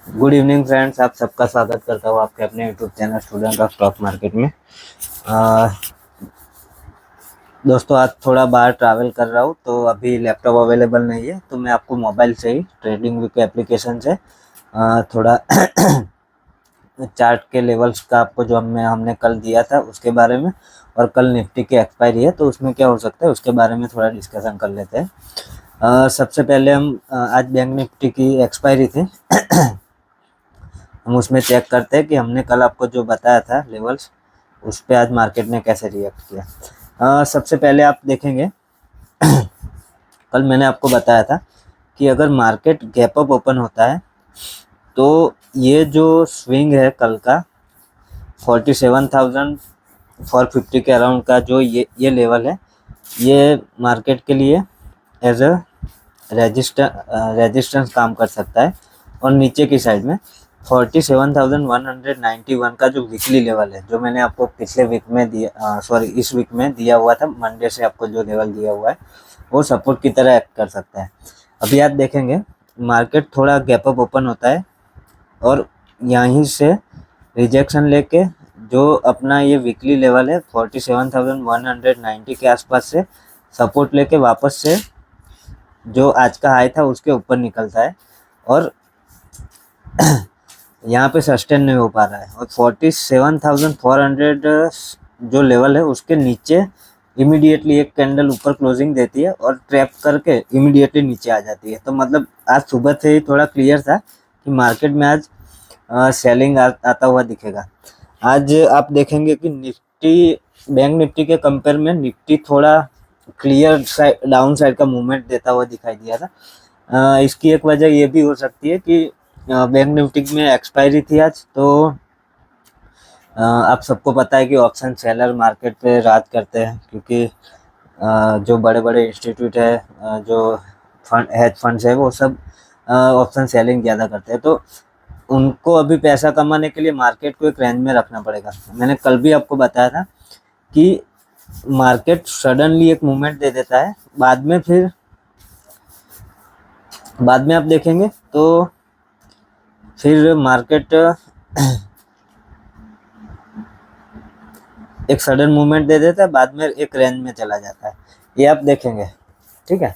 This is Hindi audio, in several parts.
गुड इवनिंग फ्रेंड्स, आप सबका स्वागत करता हूँ आपके अपने YouTube channel student of stock market में। अ, दोस्तों आज थोड़ा बाहर ट्रैवल कर रहा हूँ तो अभी लैपटॉप अवेलेबल नहीं है, तो मैं आपको मोबाइल से ही ट्रेडिंग व्यू के एप्लीकेशन से थोड़ा चार्ट के लेवल्स का आपको जो हमने कल दिया था उसके बारे में, और कल निफ्टी की एक्सपायरी है तो उसमें क्या हो सकता है उसके बारे में थोड़ा डिस्कशन कर लेते हैं। सबसे पहले हम आज बैंक निफ्टी की एक्सपायरी थी। हम उसमें चेक करते हैं कि हमने कल आपको जो बताया था लेवल्स, उस पे आज मार्केट ने कैसे रिएक्ट किया। सबसे पहले आप देखेंगे कल मैंने आपको बताया था कि अगर मार्केट गैप अप ओपन होता है तो ये जो स्विंग है कल का 47,450 के अराउंड का जो ये लेवल है, ये मार्केट के लिए एज अ रेजिस्टेंस काम कर सकता है। और नीचे की साइड में 47,191 का जो वीकली लेवल है, जो मैंने आपको पिछले वीक में दिया, इस वीक में दिया हुआ था, मंडे से आपको जो लेवल दिया हुआ है वो सपोर्ट की तरह एक्ट कर सकता है। अभी आप देखेंगे मार्केट थोड़ा गैप अप ओपन होता है और यहीं से रिजेक्शन लेके जो अपना ये वीकली लेवल है 47,190 के आसपास से सपोर्ट लेके वापस से जो आज का हाई था उसके ऊपर निकलता है और यहाँ पे सस्टेन नहीं हो पा रहा है, और 47,400 जो लेवल है उसके नीचे इमीडिएटली एक कैंडल ऊपर क्लोजिंग देती है और ट्रैप करके इमीडिएटली नीचे आ जाती है। तो मतलब आज सुबह से ही थोड़ा क्लियर था कि मार्केट में आज सेलिंग आता हुआ दिखेगा। आज आप देखेंगे कि निफ्टी, बैंक निफ्टी के कंपेयर में निफ्टी थोड़ा क्लियर साइड, डाउन साइड का मूवमेंट देता हुआ दिखाई दिया था। इसकी एक वजह ये भी हो सकती है कि बैंक निफ्टी में एक्सपायरी थी आज, तो आप सबको पता है कि ऑप्शन सेलर मार्केट पे राज करते हैं, क्योंकि जो बड़े बड़े इंस्टीट्यूट है, जो हेज फंड्स है, वो सब ऑप्शन सेलिंग ज़्यादा करते हैं, तो उनको अभी पैसा कमाने के लिए मार्केट को एक रेंज में रखना पड़ेगा। मैंने कल भी आपको बताया था कि मार्केट सडनली एक मूवमेंट दे देता है, बाद में आप देखेंगे तो फिर मार्केट एक सडन मूवमेंट दे देता है, बाद में एक रेंज में चला जाता है, ये आप देखेंगे। ठीक है,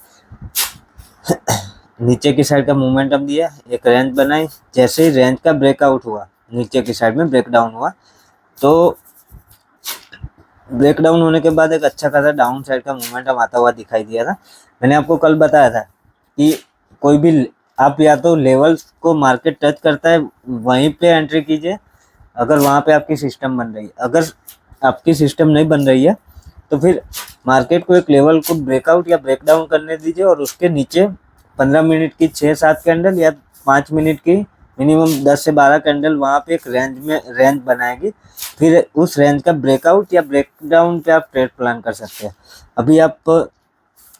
नीचे की साइड का मोमेंटम दिया, एक रेंज बनाई, जैसे ही रेंज का ब्रेकआउट हुआ, नीचे की साइड में ब्रेकडाउन हुआ, तो ब्रेकडाउन होने के बाद एक अच्छा खासा डाउन साइड का मोमेंटम आता हुआ दिखाई दिया था। मैंने आपको कल बताया था कि कोई भी आप या तो लेवल्स को मार्केट टच करता है वहीं पे एंट्री कीजिए, अगर वहाँ पे आपकी सिस्टम बन रही है। अगर आपकी सिस्टम नहीं बन रही है तो फिर मार्केट को एक लेवल को ब्रेकआउट या ब्रेकडाउन करने दीजिए, और उसके नीचे 15 मिनट की 6-7 कैंडल या 5 मिनट की मिनिमम 10 से 12 कैंडल वहाँ पे एक रेंज बनाएगी। फिर उस रेंज का ब्रेकआउट या ब्रेकडाउन पे आप ट्रेड प्लान कर सकते हैं। अभी आप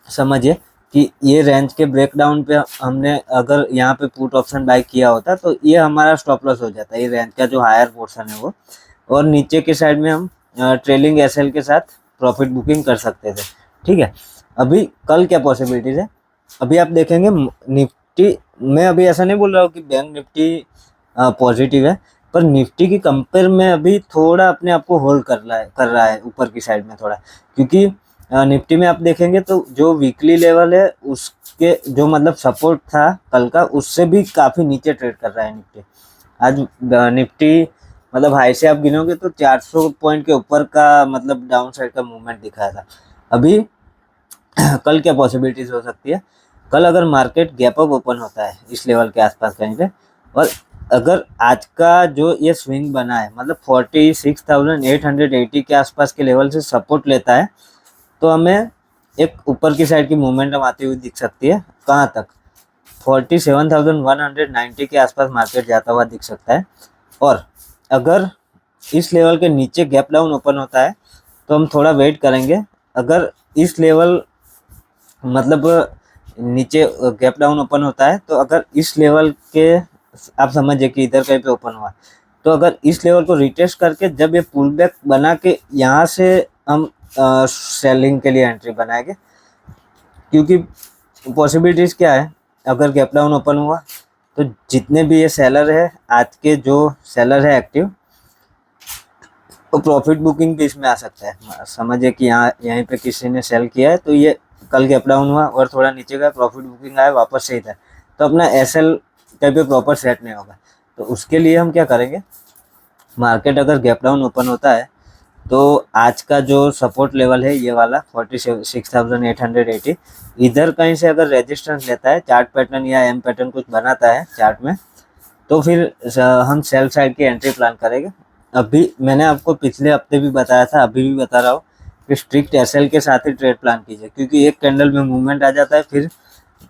समझिए कि ये रेंज के ब्रेकडाउन पे हमने अगर यहाँ पे पुट ऑप्शन बाय किया होता तो ये हमारा स्टॉप लॉस हो जाता है, ये रेंज का जो हायर पोर्शन है वो, और नीचे के साइड में हम ट्रेलिंग एसएल के साथ प्रॉफिट बुकिंग कर सकते थे। ठीक है, अभी कल क्या पॉसिबिलिटीज है, अभी आप देखेंगे निफ्टी, मैं अभी ऐसा नहीं बोल रहा हूँ कि बैंक निफ्टी पॉजिटिव है, पर निफ्टी की कंपेयर में अभी थोड़ा अपने आप को होल्ड कर रहा है ऊपर की साइड में थोड़ा, क्योंकि निफ्टी में आप देखेंगे तो जो वीकली लेवल है उसके जो मतलब सपोर्ट था कल का, उससे भी काफ़ी नीचे ट्रेड कर रहा है निफ्टी। आज निफ्टी मतलब हाई से आप गिनोगे तो 400 पॉइंट के ऊपर का मतलब डाउन साइड का मूवमेंट दिखाया था। अभी कल क्या पॉसिबिलिटीज हो सकती है, कल अगर मार्केट गैप अप ओपन होता है इस लेवल के आसपास कहीं पे, और अगर आज का जो ये स्विंग बना है मतलब 46,880 के आसपास के लेवल से सपोर्ट लेता है, तो हमें एक ऊपर की साइड की मोमेंटम आती हुई दिख सकती है। कहाँ तक, 47,190 के आसपास मार्केट जाता हुआ दिख सकता है। और अगर इस लेवल के नीचे गैप डाउन ओपन होता है तो हम थोड़ा वेट करेंगे। अगर इस लेवल मतलब नीचे गैप डाउन ओपन होता है तो अगर इस लेवल के, आप समझिए कि इधर कहीं पे ओपन हुआ, तो अगर इस लेवल को रिटेस्ट करके जब ये पुल बैक बना के यहाँ से हम सेलिंग के लिए एंट्री बनाएंगे, क्योंकि पॉसिबिलिटीज़ क्या है, अगर गैप डाउन ओपन हुआ तो जितने भी ये सेलर है, आज के जो सेलर है एक्टिव, तो प्रॉफिट बुकिंग भी इसमें आ सकता है। समझिए कि यहाँ यहीं पे किसी ने सेल किया है, तो ये कल गैप डाउन हुआ और थोड़ा नीचे गया, प्रॉफिट बुकिंग आया, वापस सही था, तो अपना एसएल कहीं पे प्रॉपर सेट नहीं होगा। तो उसके लिए हम क्या करेंगे, मार्केट अगर गैप डाउन ओपन होता है तो आज का जो सपोर्ट लेवल है ये वाला 46,880, इधर कहीं से अगर रेजिस्टेंस लेता है, चार्ट पैटर्न या एम पैटर्न कुछ बनाता है चार्ट में, तो फिर हम सेल साइड की एंट्री प्लान करेंगे। अभी मैंने आपको पिछले हफ्ते भी बताया था, अभी भी बता रहा हूँ कि स्ट्रिक्ट एसएल के साथ ही ट्रेड प्लान कीजिए, क्योंकि एक कैंडल में मूवमेंट आ जाता है, फिर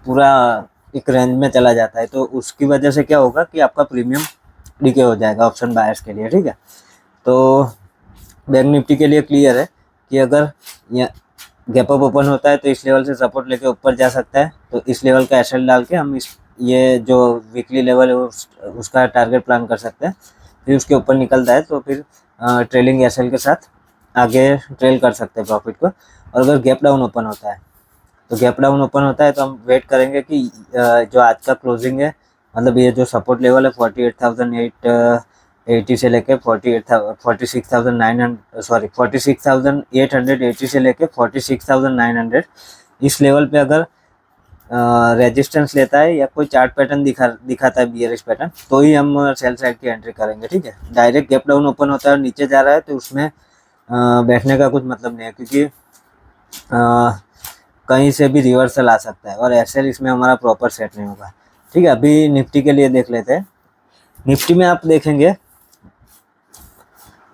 पूरा एक रेंज में चला जाता है, तो उसकी वजह से क्या होगा कि आपका प्रीमियम डिके हो जाएगा ऑप्शन बायर्स के लिए। ठीक है, तो बैंक निफ्टी के लिए क्लियर है कि अगर गैप अप ओपन होता है तो इस लेवल से सपोर्ट लेके ऊपर जा सकता है, तो इस लेवल का एसएल डाल के हम ये जो वीकली लेवल है उसका टारगेट प्लान कर सकते हैं। फिर उसके ऊपर निकलता है तो फिर ट्रेलिंग एसएल के साथ आगे ट्रेल कर सकते हैं प्रॉफिट को। और अगर गैप डाउन ओपन होता है, तो गैप डाउन ओपन होता है तो हम वेट करेंगे कि जो आज का क्लोजिंग है, मतलब ये जो सपोर्ट लेवल है 48,880 से लेके 46,880 से लेके 46,900, इस लेवल पे अगर रेजिस्टेंस लेता है या कोई चार्ट पैटर्न दिखाता है बियरिश पैटर्न, तो ही हम सेल साइड की एंट्री करेंगे। ठीक है, डायरेक्ट गैप डाउन ओपन होता है और नीचे जा रहा है तो उसमें बैठने का कुछ मतलब नहीं है, क्योंकि कहीं से भी रिवर्सल आ सकता है और एसएल इसमें हमारा प्रॉपर सेट नहीं होगा। ठीक है, अभी निफ्टी के लिए देख लेते हैं। निफ्टी में आप देखेंगे,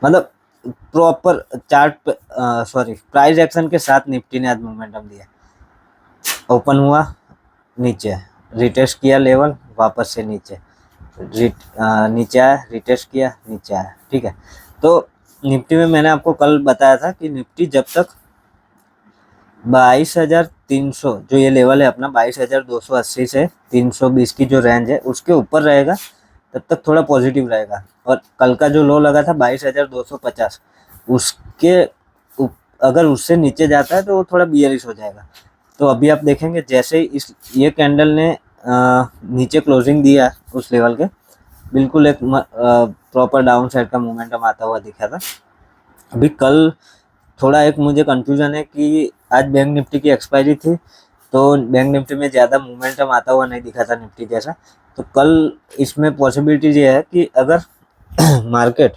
मतलब प्रॉपर चार्ट प्राइस एक्शन के साथ निफ्टी ने आज मोमेंटम दिया। ओपन हुआ नीचे, रिटेस्ट किया लेवल, वापस से नीचे नीचे आया, रिटेस्ट किया, नीचे आया। ठीक है, तो निफ्टी में मैंने आपको कल बताया था कि निफ्टी जब तक 22,300 जो ये लेवल है अपना 22,280 से 320 की जो रेंज है उसके ऊपर रहेगा, तब तक थोड़ा पॉजिटिव रहेगा। और कल का जो लो लगा था 22,250, उसके अगर उससे नीचे जाता है तो वो थोड़ा बियरिश हो जाएगा। तो अभी आप देखेंगे जैसे ही ये कैंडल ने नीचे क्लोजिंग दिया उस लेवल के, बिल्कुल एक प्रॉपर डाउन साइड का मोमेंटम आता हुआ दिखा था। अभी कल थोड़ा एक मुझे कंफ्यूजन है कि आज बैंक निफ्टी की एक्सपायरी थी, तो बैंक निफ्टी में ज़्यादा मोमेंटम आता हुआ नहीं दिखा था निफ्टी जैसा। तो कल इसमें पॉसिबिलिटी ये है कि अगर मार्केट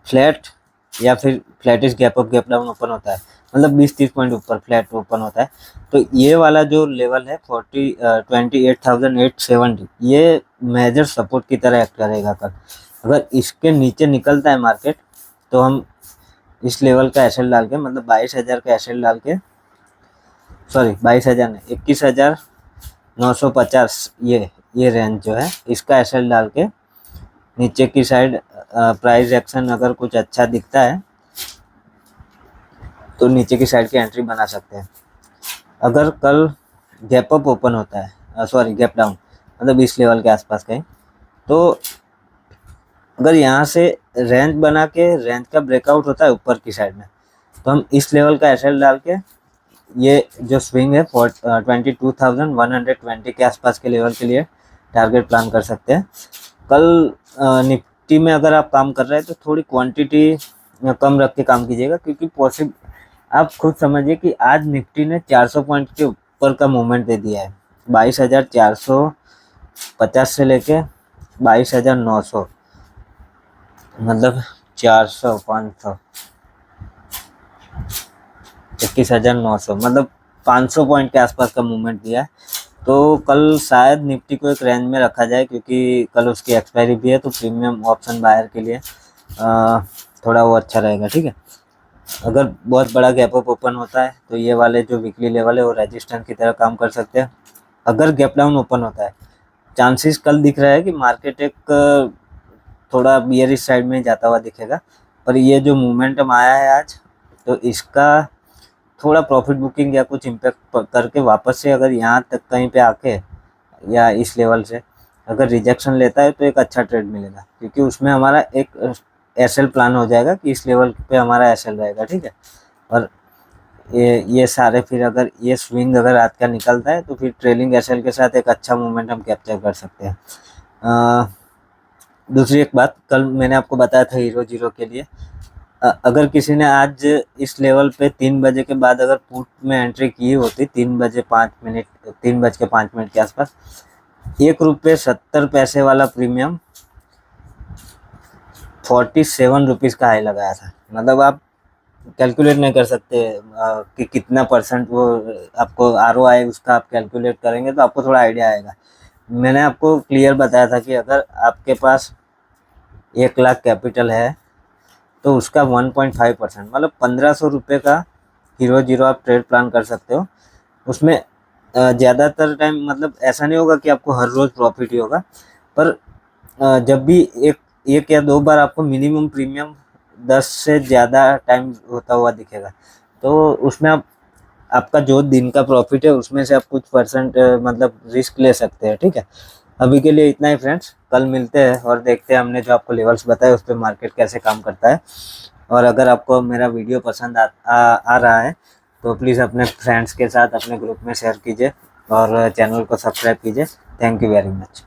फ्लैट या फिर flattish gap up gap down open होता है, मतलब 20-30 पॉइंट ऊपर फ्लैट ओपन होता है, तो ये वाला जो लेवल है 28,870, ये मेजर सपोर्ट की तरह एक्ट करेगा कल। अगर इसके नीचे निकलता है मार्केट तो हम इस लेवल का एसएल डाल के, मतलब 22,000 का एसएल डाल के, सॉरी 22,000 नहीं, 21,950, ये रेंज जो है इसका एसएल डाल के नीचे की साइड प्राइस एक्शन अगर कुछ अच्छा दिखता है तो नीचे की साइड की एंट्री बना सकते हैं। अगर कल गैप अप ओपन होता है, सॉरी गैप डाउन, मतलब इस लेवल के आसपास कहीं, तो अगर यहाँ से रेंज बना के रेंज का ब्रेकआउट होता है ऊपर की साइड में, तो हम इस लेवल का एसएल डाल के ये जो स्विंग है 22,120 के आसपास के लेवल के लिए टारगेट प्लान कर सकते हैं। कल निफ्टी में अगर आप काम कर रहे हैं तो थोड़ी क्वांटिटी कम रख के काम कीजिएगा, क्योंकि आप खुद समझिए कि आज निफ्टी ने 400 पॉइंट के ऊपर का मूवमेंट दे दिया है। 22,450 से लेके 22,900, मतलब 400, 500, 21,900, मतलब 500 पॉइंट के आसपास का मूवमेंट दिया है। तो कल शायद निफ्टी को एक रेंज में रखा जाए, क्योंकि कल उसकी एक्सपायरी भी है, तो प्रीमियम ऑप्शन बायर के लिए थोड़ा वो अच्छा रहेगा। ठीक है, अगर बहुत बड़ा गैप अप ओपन होता है तो ये वाले जो वीकली लेवल है वो रेजिस्टेंस की तरह काम कर सकते हैं। अगर गैप डाउन ओपन होता है, चांसेस कल दिख रहा है कि मार्केट एक थोड़ा बियरिश साइड में जाता हुआ दिखेगा, पर ये जो मोमेंटम आया है आज, तो इसका थोड़ा प्रॉफिट बुकिंग या कुछ इम्पैक्ट करके वापस से अगर यहाँ तक कहीं पे आके या इस लेवल से अगर रिजेक्शन लेता है तो एक अच्छा ट्रेड मिलेगा, क्योंकि उसमें हमारा एक एसएल प्लान हो जाएगा कि इस लेवल पे हमारा एसएल रहेगा। ठीक है, और ये सारे, फिर अगर ये स्विंग अगर रात का निकलता है तो फिर ट्रेलिंग एसएल के साथ एक अच्छा मोमेंटम कैप्चर कर सकते हैं। दूसरी एक बात, कल मैंने आपको बताया था हीरो जीरो के लिए, अगर किसी ने आज इस लेवल पे 3 बजे के बाद अगर पुट में एंट्री की होती, 3 बज के 5 मिनट, 3 बज के 5 मिनट के आसपास, ₹1.70 वाला प्रीमियम 47 रुपीज़ का हाई लगाया था। मतलब आप कैलकुलेट नहीं कर सकते कि कितना परसेंट वो आपको ROI उसका आप कैलकुलेट करेंगे तो आपको थोड़ा आइडिया आएगा। मैंने आपको क्लियर बताया था कि अगर आपके पास 1 लाख कैपिटल है तो उसका 1.5% मतलब 1500 रुपये का हीरो जीरो आप ट्रेड प्लान कर सकते हो। उसमें ज़्यादातर टाइम मतलब ऐसा नहीं होगा कि आपको हर रोज़ प्रॉफिट ही होगा, पर जब भी एक या 2 बार आपको मिनिमम प्रीमियम 10 से ज़्यादा टाइम होता हुआ दिखेगा, तो उसमें आपका जो दिन का प्रॉफिट है उसमें से आप कुछ परसेंट मतलब रिस्क ले सकते हैं। ठीक है, अभी के लिए इतना ही फ्रेंड्स, कल मिलते हैं और देखते हैं हमने जो आपको लेवल्स बताए उस पर मार्केट कैसे काम करता है। और अगर आपको मेरा वीडियो पसंद आ रहा है तो प्लीज़ अपने फ्रेंड्स के साथ अपने ग्रुप में शेयर कीजिए और चैनल को सब्सक्राइब कीजिए। Thank you very much.